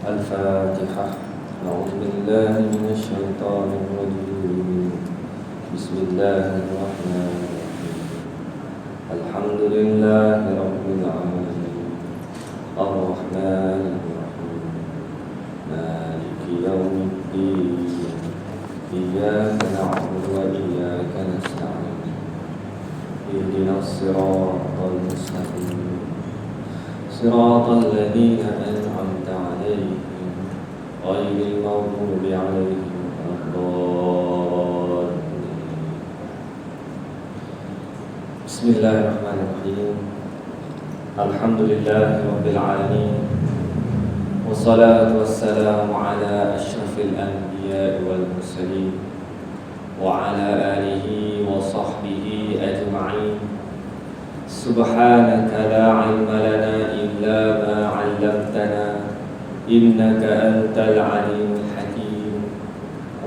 الفاتحة. أعوذ بالله من الشيطان الرجيم. بسم الله الرحمن الرحيم. الحمد لله رب العالمين الرحمن الرحيم مالك يوم الدين إياك نعبد وإياك نستعين اهدنا الصراط المستقيم صراط الذين أنعمت عليهم غير المغضوب عليهم ولا الضالين. بسم الله الرحمن الرحيم. الحمد لله رب العالمين والصلاة والسلام على أشرف الأنبياء والمرسلين وعلى آله وصحبه أجمعين. سبحانك لا علم لنا إلا ما علمتنا إنك أنت العليم الحكيم.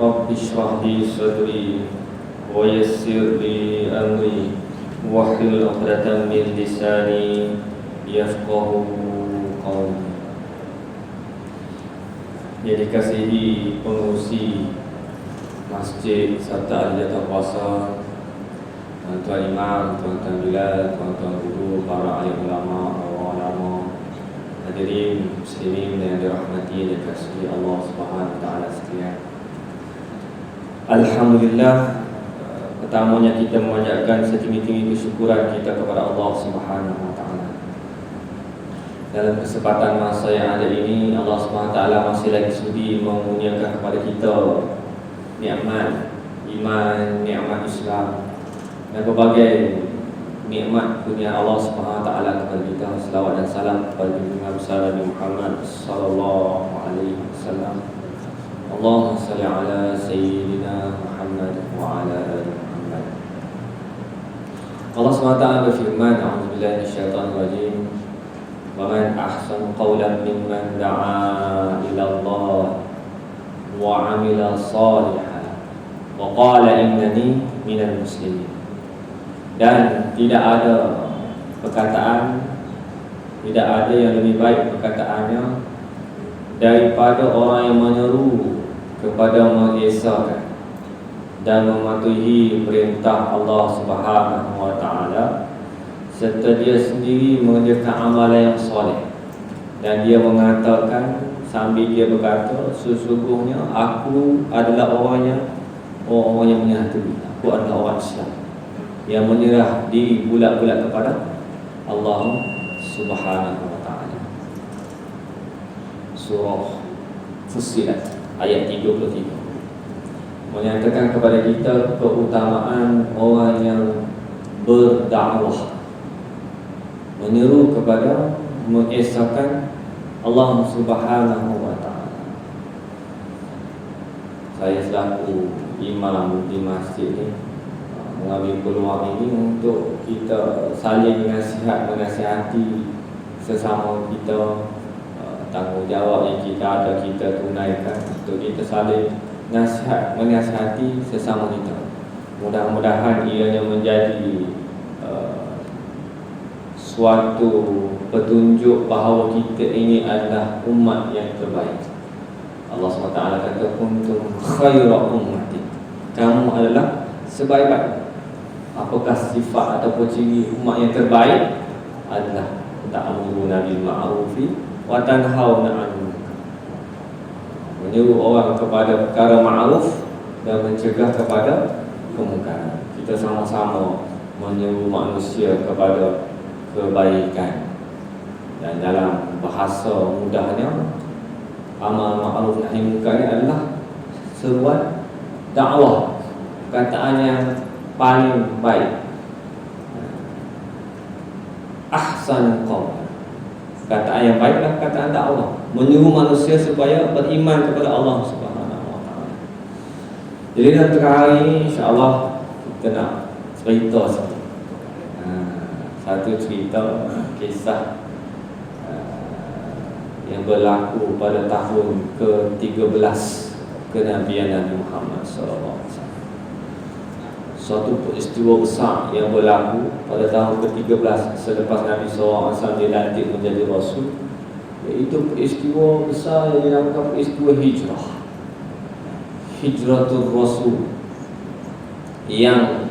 رب اشرح لي صدري ويسر لي أمري واحلل عقدة من لساني يفقهوا قولي. Yang dikasihi pengurusi masjid serta ahli jatuh puasa, tuan imam, tuan-tuan bilal, tuan-tuan guru, para alim ulama, ulama, hadirin muslimin yang dirahmati dan dikasihi Allah Subhanahu wa taala sekalian. Alhamdulillah, pertamanya kita memanjatkan setinggi-tinggi kesyukuran kita kepada Allah Subhanahu wa taala. Dalam kesempatan masa yang ada ini, Allah Subhanahu wa taala masih lagi sudi mengurniakan kepada kita nikmat iman, nikmat Islam dan berbagai nikmat kurnia Allah Subhanahu wa taala kepada kita. Selawat dan salam kepada Nabi besar Nabi Muhammad sallallahu alaihi wasallam. Allahumma salli ala sayyidina Muhammad wa ala ali Muhammad. Allah Subhanahu wa taala berfirman, a'udzubillahi minasyaitonir rajim. Wa man ahsanu qawlan mimman da'a ila Allah wa 'amila shalihan wa qala innani minal muslimin. Dan tidak ada perkataan, tidak ada yang lebih baik perkataannya daripada orang yang menyeru kepada mengesahkan dan mematuhi perintah Allah Subhanahu wa taala serta dia sendiri mengerjakan amalan yang soleh. Dan dia mengatakan sambil dia berkata, sesungguhnya aku adalah orang yang menyatu. Aku adalah orang Islam yang menyerah diri bulat-bulat kepada Allah Subhanahu wa taala. Surah Fussilat ayat 33 menyatakan kepada kita keutamaan orang yang berdakwah, menyeru kepada mengesahkan Allah Subhanahu wa taala. Saya selaku imam di masjid ini mengambil peluang ini untuk kita saling menasihati sesama kita. Tanggungjawab yang kita ada kita tunaikan untuk kita saling menasihati sesama kita. Mudah-mudahan ianya menjadi suatu petunjuk bahawa kita ini adalah umat yang terbaik. Allah SWT kata, kuntum khaira ummati, kamu adalah sebaik-baik. Apakah sifat ataupun ciri umat yang terbaik? Adalah ta'muruna bil ma'rufi wa tanhauna 'anil munkar, menyuruh orang kepada perkara ma'ruf dan mencegah kepada kemungkaran. Kita sama-sama menyuruh manusia kepada kebaikan. Dan dalam bahasa mudahnya, amal ma'ruf nahi munkar adalah seruan dakwah, perkataan yang paling baik. Ahsan qaul, perkataan yang baik adalah perkataan dakwah, menyuruh manusia supaya beriman kepada Allah Subhanahu wa taala. Jadi dalam hari ini insya-Allah kita nak cerita satu cerita kisah yang berlaku pada tahun ke-13 kenabian Nabi Muhammad SAW. Suatu peristiwa besar yang berlaku pada tahun ke-13 selepas Nabi SAW dilantik menjadi Rasul, iaitu peristiwa besar yang dinamakan peristiwa hijrah, Hijratul Rasul, yang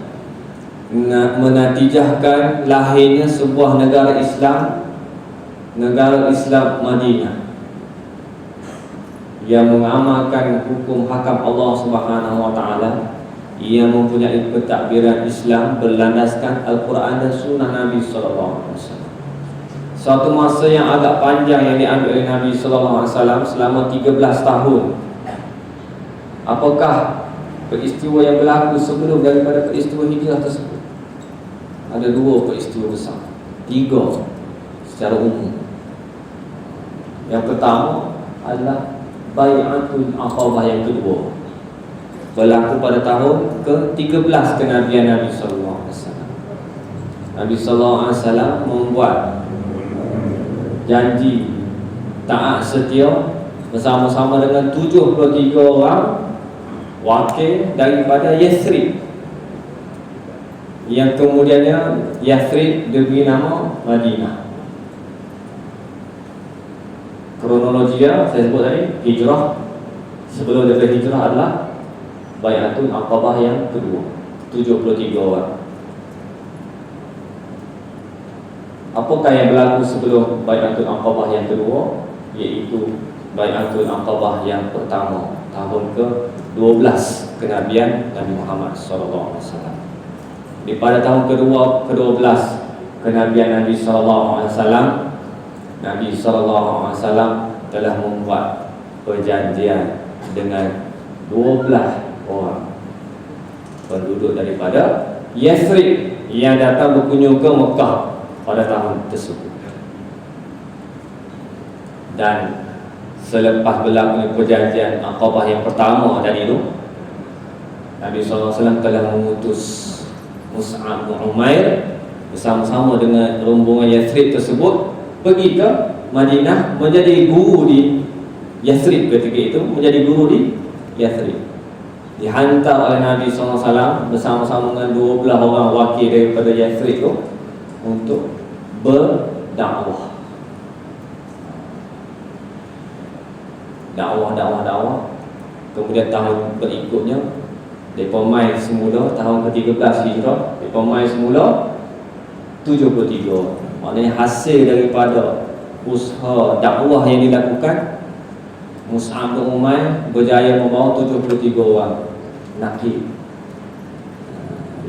menatijahkan lahirnya sebuah negara Islam, negara Islam Madinah, yang mengamalkan hukum hakam Allah Subhanahu wa taala, ia mempunyai pentadbiran Islam berlandaskan Al-Quran dan Sunnah Nabi sallallahu alaihi wasallam. Suatu masa yang agak panjang yang diambil oleh Nabi sallallahu alaihi wasallam selama 13 tahun. Apakah peristiwa yang berlaku sebelum daripada peristiwa hijrah tersebut? Ada dua peristiwa besar, tiga secara umum. Yang pertama adalah Bai'atul Aqabah yang kedua, berlaku pada tahun ke-13 kenabian Nabi sallallahu alaihi wasallam. Nabi sallallahu alaihi wasallam membuat janji taat setia bersama-sama dengan 73 orang wakil daripada Yathrib, yang kemudiannya Yathrib diberi nama Madinah. Kronologinya saya sebut tadi, hijrah, sebelum daripada hijrah adalah Bai'atul Aqabah yang kedua, 73 orang. Apakah yang berlaku sebelum Bai'atul Aqabah yang kedua? Iaitu Bai'atul Aqabah yang pertama, tahun ke-12 kenabian Nabi Muhammad SAW. Di pada tahun ke-12 kenabian Nabi SAW, Nabi SAW telah membuat perjanjian dengan 12 orang penduduk daripada Yathrib yang datang berkunjung ke Mekah pada tahun tersebut. Dan selepas berlaku perjanjian Aqabah yang pertama tadi itu, Nabi SAW telah mengutus Mus'ab bin Umair bersama-sama dengan rombongan Yathrib tersebut pergi ke Madinah, menjadi guru di Yathrib ketika itu, menjadi guru di Yathrib. Dihantar oleh Nabi SAW bersama-sama dengan 12 orang wakil daripada Yathrib itu untuk berdakwah. Dakwah. Kemudian tahun berikutnya mereka mai semula, tahun ke-13 hijrah, mereka mai semula 73. Maknanya hasil daripada usaha dakwah yang dilakukan, Mus'ab bin Umair berjaya membawa 73 orang nakib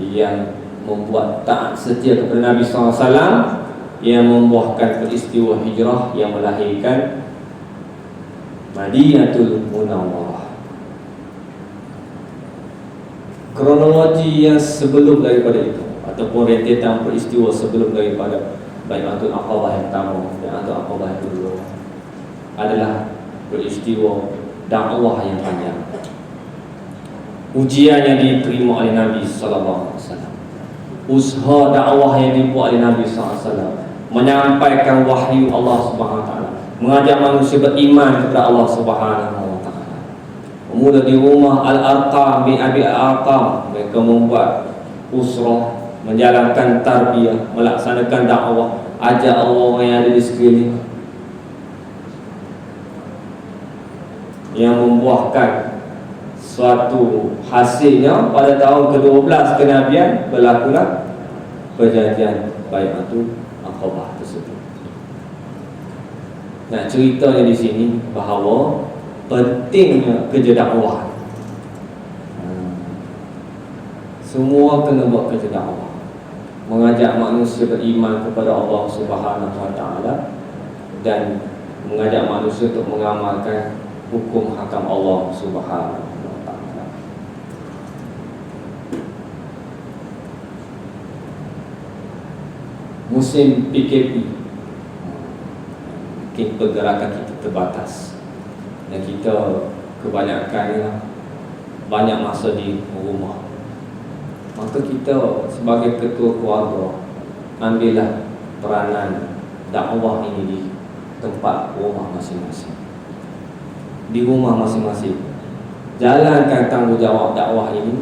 yang membuat taat setia kepada Nabi SAW, yang membuahkan peristiwa hijrah yang melahirkan Madinatul Munawwarah. Kronologi yang sebelum daripada itu, ataupun rentetan peristiwa sebelum daripada Bai'atul Aqabah yang pertama dan Bai'atul Aqabah yang kedua adalah peristiwa dakwah yang panjang, ujian yang diterima oleh Nabi sallallahu alaihi wasallam, usaha dakwah yang dibuat oleh Nabi sallallahu alaihi wasallam, menyampaikan wahyu Allah Subhanahu wa taala, mengajak manusia beriman kepada Allah Subhanahu wa taala. Mula di rumah Al-Arqam bin Abi Al-Arqam, mereka membuat usrah, menjalankan tarbiyah, melaksanakan dakwah, ajak orang yang ada di sekeliling, yang membuahkan suatu hasilnya pada tahun ke-12 kenabian berlakulah perjanjian Bai'atul Aqabah tersebut. Nah, ceritanya di sini bahawa pentingnya kerja dakwah. Semua kena buat kerja dakwah, mengajak manusia beriman kepada Allah Subhanahu wa taala dan mengajak manusia untuk mengamalkan hukum hakam Allah Subhanahu wa taala. Musim PKP, mungkin pergerakan kita terbatas dan kita kebanyakannya banyak masa di rumah. Maka kita sebagai ketua keluarga, ambillah peranan dakwah ini di tempat rumah masing-masing, di rumah masing-masing. Jalankan tanggungjawab dakwah ini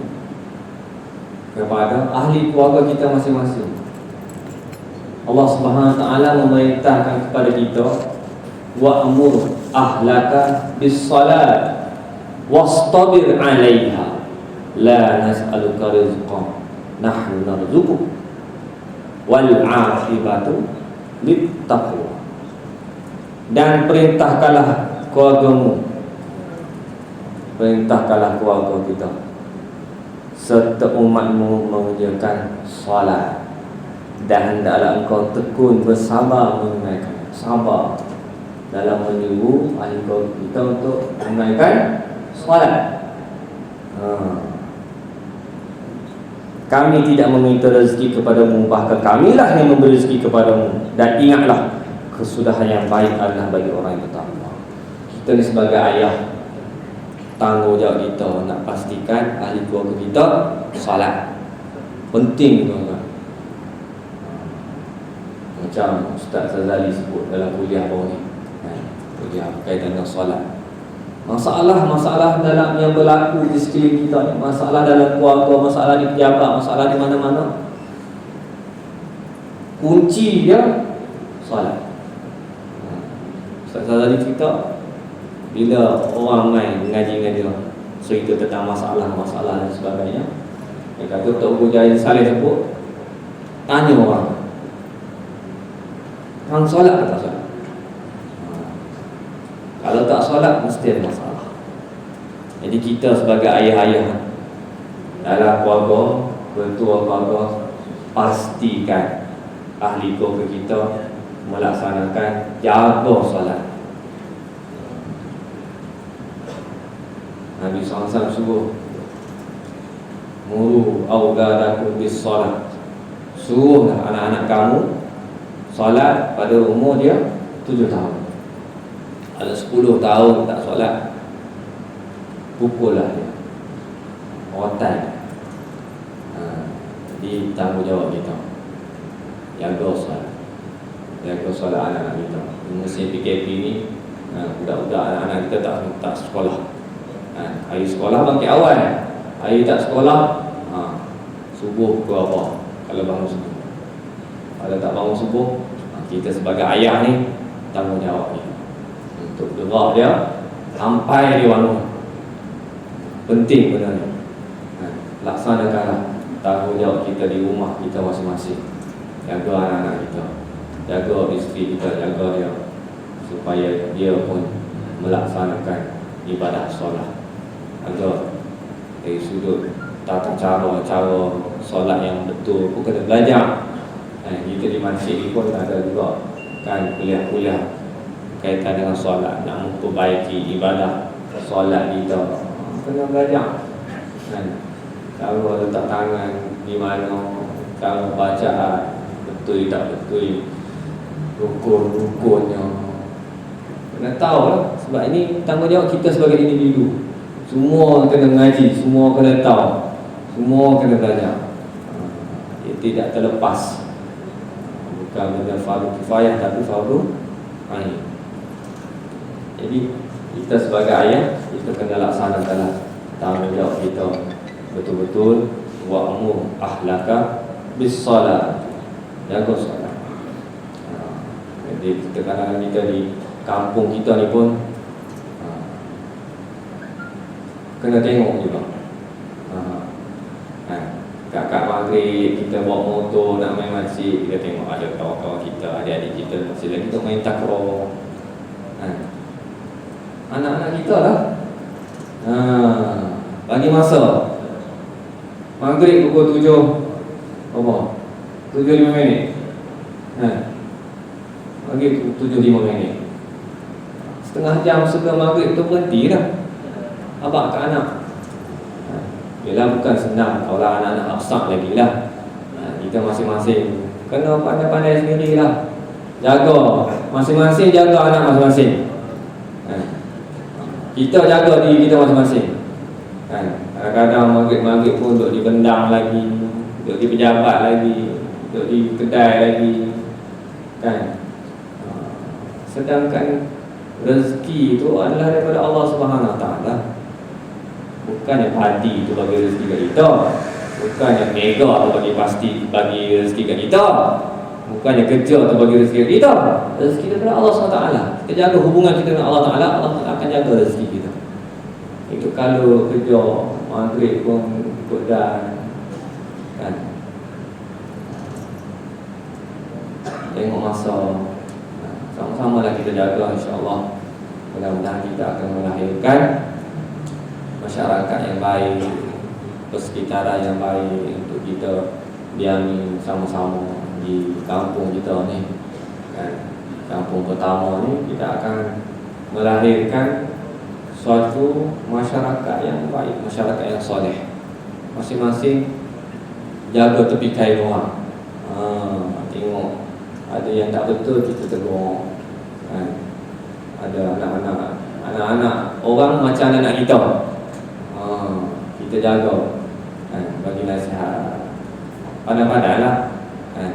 kepada ahli keluarga kita masing-masing. Allah Subhanahu wa taala memerintahkan kepada kita wa'mur ahlaka bis-salat wastabir 'alaiha la nas'aluka rizqan nahnu narzuquk wal 'aqibatu lit-taqwa. Dan perintahkanlah keluargamu, perintahkanlah keluarga kita serta umatmu mengerjakan solat, dan hendaklah engkau tekun bersabar menunaikan, sabar dalam menyuruh ahli keluarga kita untuk menunaikan solat. Kami tidak meminta rezeki kepadamu, bahkan kamilah yang memberi rezeki kepadamu. Dan ingatlah, kesudahan yang baik adalah bagi orang yang bertakwa. Kita ni sebagai ayah, tanggungjawab kita nak pastikan ahli keluarga kita solat. Penting tuan-tuan. Macam Ustaz Zazali sebut dalam kuliah bawah ni, kuliah berkaitan dengan solat. Masalah-masalah dalam yang berlaku di sekeliling kita ni, masalah dalam keluarga, masalah di pejabat, masalah di mana-mana, kunci dia solat. Ustaz Zazali cerita, bila orang main mengaji dengan dia, cerita tentang masalah-masalah dan sebagainya, dia kata Tok Guru Jahil Saleh sebut, tanya orang, hang solat ke tak solat? Kalau tak solat, mesti ada masalah. Jadi kita sebagai ayah-ayah dalam keluarga, ketua keluarga, pastikan ahli keluarga kita melaksanakan, jaga solat. Nabi SAW suruh, muru awladakum bis solat, suruhlah anak-anak kamu solat pada umur dia 7 tahun. Kalau 10 tahun tak solat, pukullah dia, rotan. Jadi tanggungjawab kita jaga solat, jaga solat anak-anak kita. Musim PKP ni, budak-budak anak-anak kita tak sekolah. Hari sekolah bangkit awal, hari tak sekolah, subuh ke apa, kalau bangun subuh. Kalau tak bangun subuh, kita sebagai ayah ni tanggungjawab ni untuk gerak dia sampai di wangi. Penting benda ni. Laksanakanlah tanggungjawab kita di rumah kita masing-masing. Jaga anak-anak kita, jaga isteri kita, jaga dia, supaya dia pun melaksanakan ibadah solat. Agar dari sudut tata cara solat yang betul pun kena belajar. Kita di masjid ni pun ada juga kan kuliah-kuliah kaitan dengan solat, nak memperbaiki ibadah solat kita, kena belajar kan. Cara letak tangan di mana, cara bacaan betul tak betul, rukun-rukunnya kena tahu lah. Sebab ini tanggungjawab kita sebagai individu. Semua kena mengaji, semua kena tahu, semua kena belajar. Ia tidak terlepas. Bukan benda fardu kifayah, tapi fardu ain. Jadi kita sebagai ayah, kita kena laksanakanlah tanggungjawab kita betul-betul. Wa'mur ahlaka bis-salat, jaga solat. Jadi kita kadang-kadang kita di kampung kita ni pun kena tengok juga. Kakak maghrib kita bawa motor nak main masjid, kita tengok ada kawan-kawan kita, adik-adik kita masih lagi tu main takraw. Anak-anak kita lah. Bagi masa maghrib pukul 7 apa? 7.05 minit. Maghrib 7.05 minit. Setengah jam sebelum maghrib tu berhenti dah abang ke anak. Yelah bukan senang kalau anak-anak absak lagi lah. Kita masing-masing kena pandai-pandai sendiri lah. Jaga, masing-masing jaga anak masing-masing. Kita jaga diri kita masing-masing. Kadang-kadang maghrib-maghrib pun duduk di bendang lagi, duduk di pejabat lagi, duduk di kedai lagi kan. Sedangkan rezeki itu adalah daripada Allah Subhanahu Wa Taala. Bukan yang padi itu bagi rezeki kat kita, bukan yang mega tu bagi rezeki kat kita. Bukannya kerja atau bagi rezeki. Tidak. Rezeki daripada Allah SWT. Kita jaga hubungan kita dengan Allah Ta'ala, Allah Ta'ala akan jaga rezeki kita. Itu kalau kerja maghrib pun ikut dan kan, tengok masa. Sama-sama lah kita jaga, insyaAllah. Mudah-mudahan kita akan melahirkan masyarakat yang baik, persekitaran yang baik untuk kita diami sama-sama di kampung kita ni kan. Kampung pertama ni kita akan melahirkan suatu masyarakat yang baik, masyarakat yang soleh. Masing-masing jaga tepi kain orang. Tengok ada yang tak betul kita tegur kan. Ada anak-anak orang macam anak kita. Kita jaga kan, bagi nasihat pandai-pandai lah kan.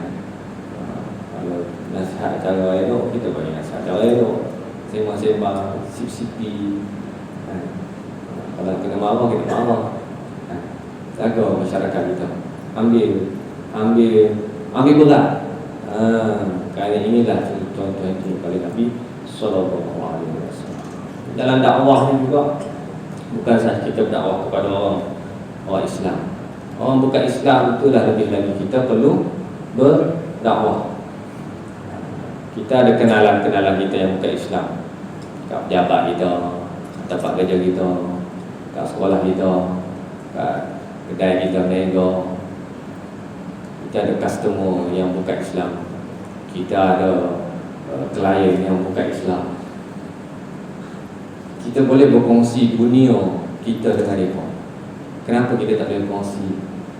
Kalau nasihat cara elok, kita bagi nasihat cara elok. Sembang-sembang, sip-sipi kan. Kalau kena marah, kita marah kan. Jaga masyarakat kita. Ambil berat. Kerana inilah contoh itu kali Nabi Sallallahu Alaihi Wasallam. Dalam dakwah ni juga bukan sahaja kita berdakwah kepada orang Islam. Orang bukan Islam itulah lebih lagi kita perlu berdakwah. Kita ada kenalan-kenalan kita yang bukan Islam, kat pejabat kita, tempat kerja kita, kat sekolah kita, kat kedai kita berniaga. Kita ada customer yang bukan Islam. Kita ada klien yang bukan Islam. Kita boleh berkongsi dunia kita dengan mereka. Kenapa kita tak boleh berkongsi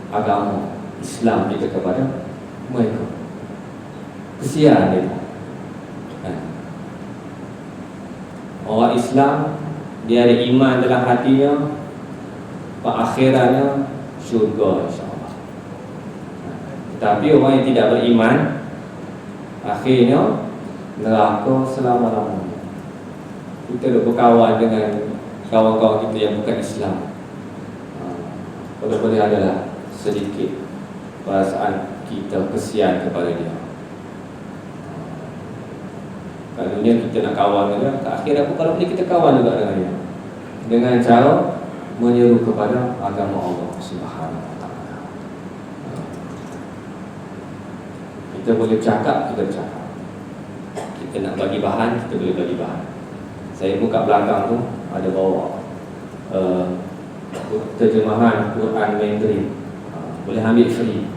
agama Islam kita kepada mereka? Kesian mereka. Orang Islam, dia ada iman dalam hatinya, akhirannya syurga insyaAllah. Tetapi orang yang tidak beriman, akhirnya neraka selama-lamanya. Kita dah berkawan dengan kawan-kawan kita yang bukan Islam. Boleh-boleh adalah sedikit perasaan kita kesian kepada dia. Kalau kita nak kawan dengan dia, tak akhir apa kalau boleh kita kawan juga dengan dia, dengan cara menyeru kepada agama Allah Subhanahu Wa Taala. Kita boleh cakap, kita bercakap. Kita nak bagi bahan, kita boleh bagi bahan. Saya buka belakang tu ada bawa terjemahan Quran Mandarin. Boleh ambil free.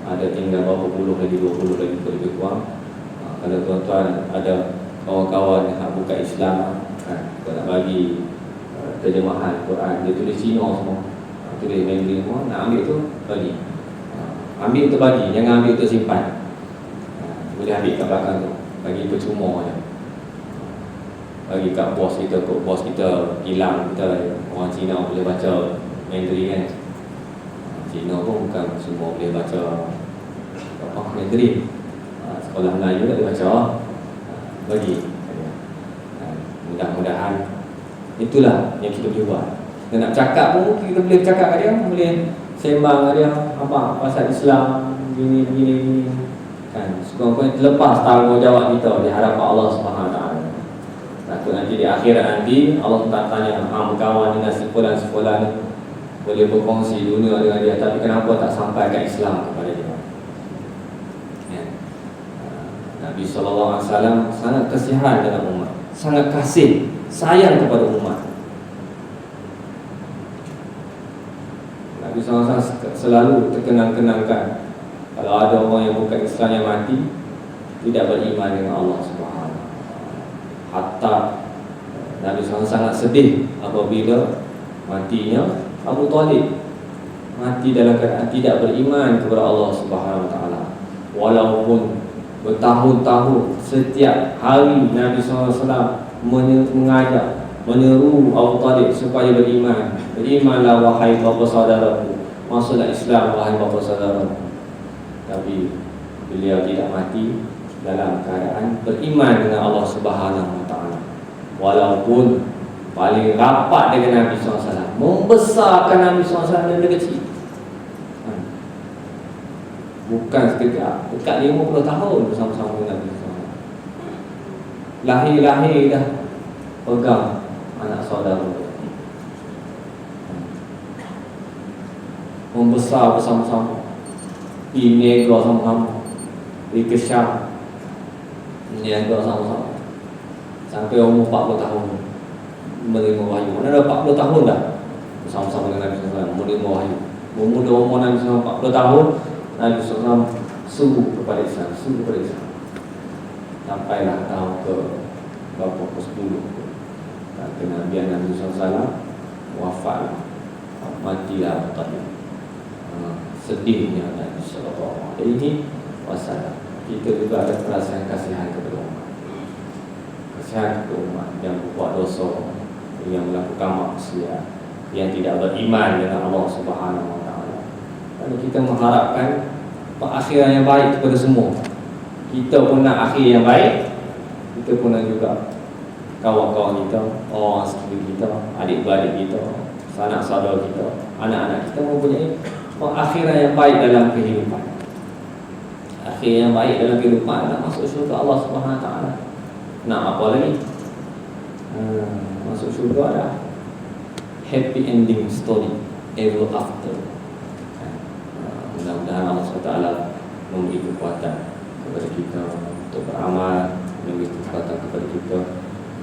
Ada tinggal berapa puluh lagi, 20 lagi lebih kurang. Kalau tuan-tuan ada kawan-kawan yang bukan Islam kan, nak bagi terjemahan Quran, dia tulis Cina semua, tulis Mandarin semua, nak ambil tu bagi. Ambil tu bagi, jangan ambil tu simpan. Boleh ambil kat belakang tu, bagi percuma je. Bagi kat bos kita, kok bos kita hilang, kita orang Cina boleh baca Mandarin kan. Cina pun bukan semua boleh baca Mandarin. Sekolah Melayu tak boleh baca. Bagi. Mudah-mudahan itulah yang kita boleh buat. Kita nak cakap pun kita boleh cakap kat dia, boleh sembang kat dia apa pasal Islam gini kan. Sekurang-kurangnya terlepas tanggungjawab kita di hadapan Allah Subhanahu Wa Taala. Takut nanti di akhirat nanti Allah tanya, berkawan dengan sekolah-sekolah ni, boleh berkongsi dunia dengan dia, tapi kenapa tak sampaikan Islam kepada dia? Nabi SAW sangat kasihan dengan umat, sangat kasih, sayang kepada umat. Nabi SAW selalu terkenang-kenangkan kalau ada orang yang bukan Islam yang mati, tidak beriman dengan Allah Subhanahu. Hatta Nabi SAW sangat sedih apabila matinya Abu Talib, mati dalam keadaan tidak beriman kepada Allah Subhanahu Wa Taala. Walaupun bertahun-tahun setiap hari Nabi SAW mengajak, menyeru Abu Talib supaya beriman. Berimanlah wahai bapa saudaraku, masuklah Islam wahai bapa saudaraku. Tapi beliau tidak mati dalam keadaan beriman dengan Allah Subhanahu Wa Taala. Walaupun paling rapat dengan Nabi SAW, membesarkan Nabi SAW dari kecil. Bukan sekejap, dekat 50 tahun bersama-sama dengan Nabi SAW. Lahir-lahir dah pegang anak saudara, membesar bersama-sama, pergi niaga sama-sama, pergi ke Syam, niaga sama-sama sampai umur 40 tahun menerima wahyu. Mana dah 40 tahun dah bersama-sama dengan Nabi SAW menerima wahyu. Bermula umur Nabi SAW 40 tahun, Nabi SAW suruh kepada Islam, sampailah tahun ke berapa, ke 10 kenabian Nabi SAW wafat, matilah tadi. Sedihnya Nabi SAW. Ini wasalam. Kita juga ada perasaan kasihan kepada umat, kasihan kepada umat yang berbuat dosa, yang melakukan maksiat, yang tidak beriman dengan Allah Subhanahu Wa Taala. Kalau kita mengharapkan akhiran yang baik kepada semua, kita pun nak akhir yang baik, kita pun nak juga kawan-kawan kita, orang sekeliling kita, adik-beradik kita, sanak saudara kita, anak-anak kita mempunyai akhiran yang baik dalam kehidupan. Akhir yang baik dalam kehidupan, nak masuk syurga Allah Subhanahu Wa Taala. Nak apa lagi? Masuk syurga ada happy ending story ever after. Mudah-mudahan Allah SWT memberi kekuatan kepada kita untuk beramal, memberi kekuatan kepada kita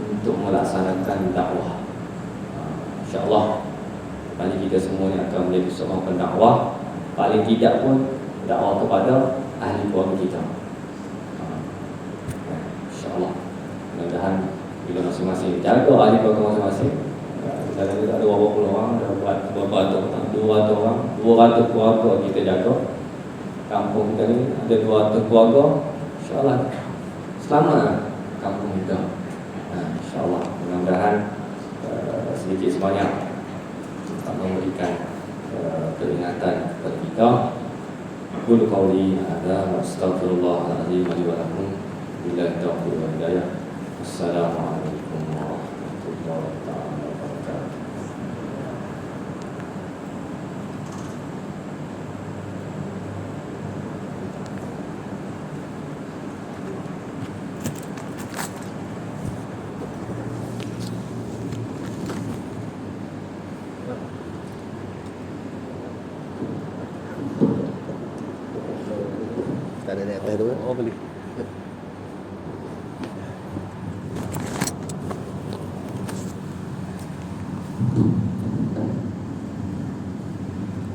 untuk melaksanakan dakwah. InsyaAllah paling kita semuanya akan menjadi seorang pendakwah, paling tidak pun dakwah kepada ahli keluarga kita. InsyaAllah mudah-mudahan bila masing-masing jaga ahli keluarga masing-masing. Dalam kita ada berapa puluh orang, ada berapa 200 orang, 200 keluarga kita jaga. Kampung kita ni ada 200 keluarga, InsyaAllah selamat kampung kita. InsyaAllah mudah-mudahan sedikit sebanyak dapat memberikan peringatan kepada kita. Qul qawli hadza wa astaghfirullahalazim li wa lakum. Billahi taufiq wal hidayah. Assalamualaikum warahmatullahi wabarakatuh. Tak ada di atas tu kan? Oh, boleh.